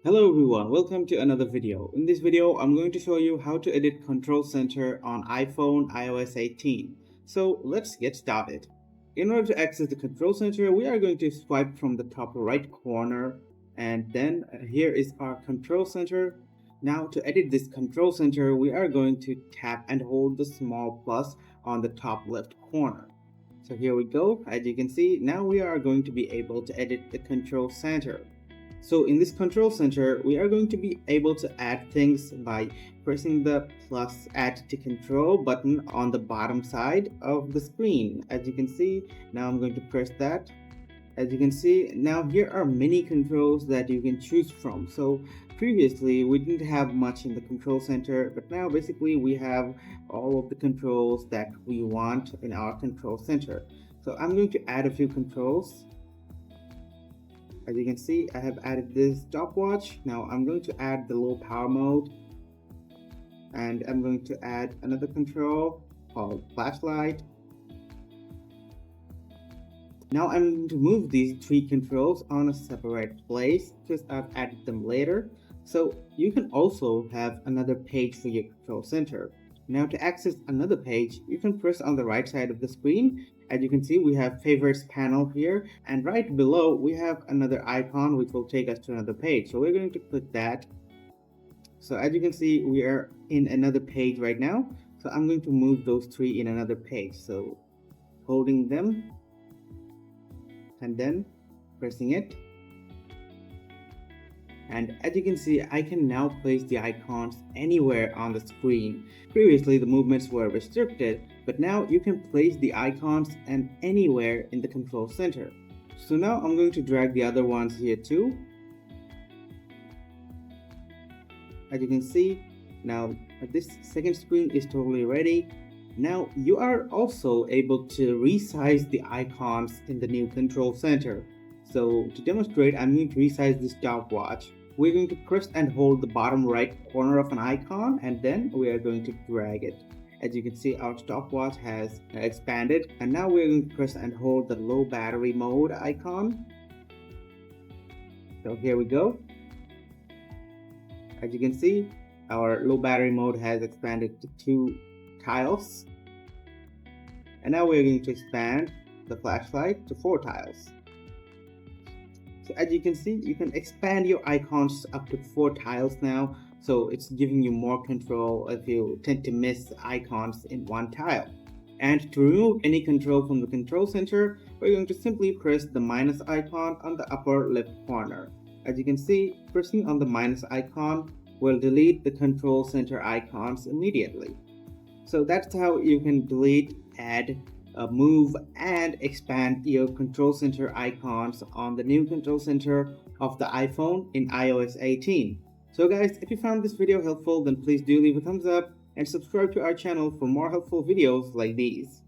Hello everyone, welcome to another video. In this video, I'm going to show you how to edit Control Center on iPhone iOS 18. So let's get started. In order to access the Control Center, we are going to swipe from the top right corner, and then here is our Control Center. Now to edit this Control Center, we are going to tap and hold the small plus on the top left corner. So here we go. As you can see, now we are going to be able to edit the Control Center. So in this control center, we are going to be able to add things by pressing the plus add to control button on the bottom side of the screen. As you can see, now I'm going to press that. As you can see, now here are many controls that you can choose from. So previously we didn't have much in the control center, but now basically we have all of the controls that we want in our control center. So I'm going to add a few controls. As you can see, I have added this stopwatch. Now I'm going to add the low power mode, and I'm going to add another control called flashlight. Now I'm going to move these three controls on a separate place because I've added them later. So you can also have another page for your control center. Now to access another page, you can press on the right side of the screen. As you can see, we have favorites panel here, and right below we have another icon which will take us to another page. So we're going to click that. So as you can see, we are in another page right now. So I'm going to move those three in another page. So holding them and then pressing it. And as you can see, I can now place the icons anywhere on the screen. Previously, the movements were restricted, but now you can place the icons and anywhere in the control center. So now I'm going to drag the other ones here too. As you can see, now this second screen is totally ready. Now you are also able to resize the icons in the new control center. So to demonstrate, I'm going to resize this stopwatch. We're going to press and hold the bottom right corner of an icon, and then we are going to drag it. As you can see, our stopwatch has expanded, and now we're going to press and hold the low battery mode icon. So here we go. As you can see, our low battery mode has expanded to 2 tiles. And now we're going to expand the flashlight to 4 tiles. So as you can see, you can expand your icons up to 4 tiles now. So it's giving you more control if you tend to miss icons in one tile. And to remove any control from the control center, we're going to simply press the minus icon on the upper left corner. As you can see, pressing on the minus icon will delete the control center icons immediately. So that's how you can delete, add, move and expand your control center icons on the new control center of the iPhone in iOS 18. So guys, if you found this video helpful, then please do leave a thumbs up and subscribe to our channel for more helpful videos like these.